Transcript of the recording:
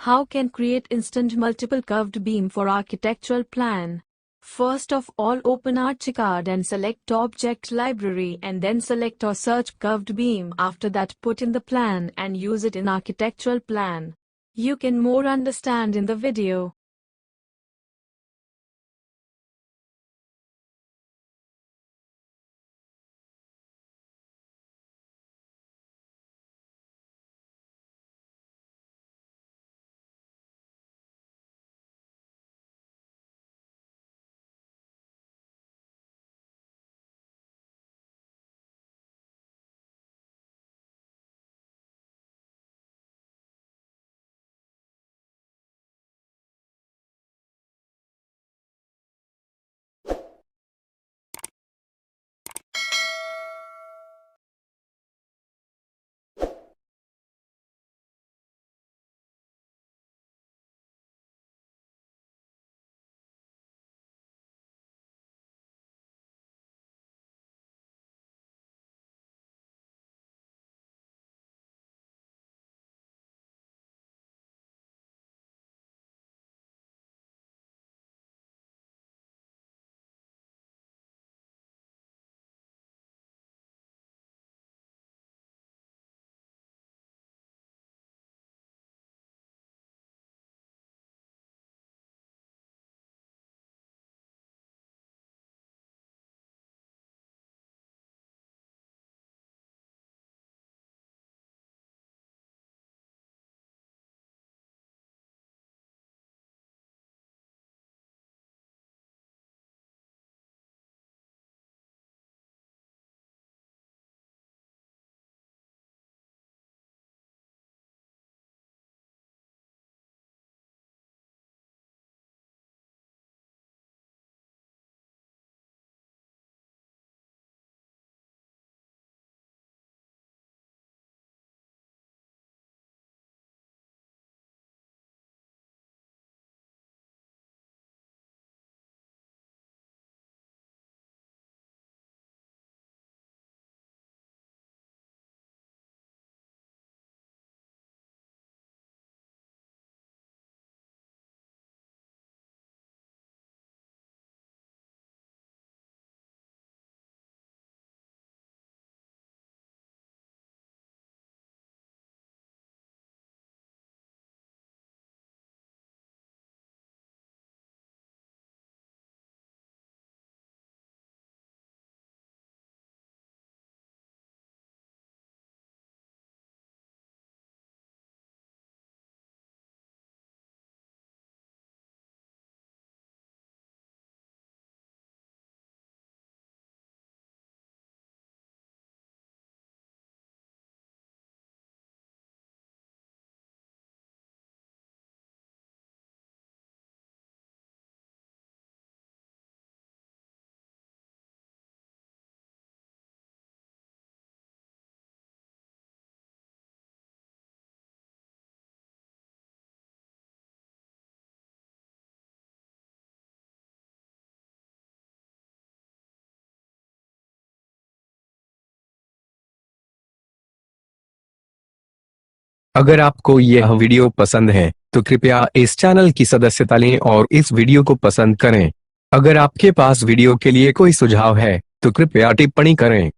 How can create instant multiple curved beam for architectural plan? First of all, open Archicad and select Object Library and then select or search curved beam. After that, put in the plan and use it in architectural plan. You can more understand in the video. अगर आपको यह video पसंद है तो कृपया इस channel की सदस्यता लें और इस वीडियो को पसंद करें। अगर आपके पास वीडियो के लिए कोई सुझाव है तो कृपया टिप्पणी करें।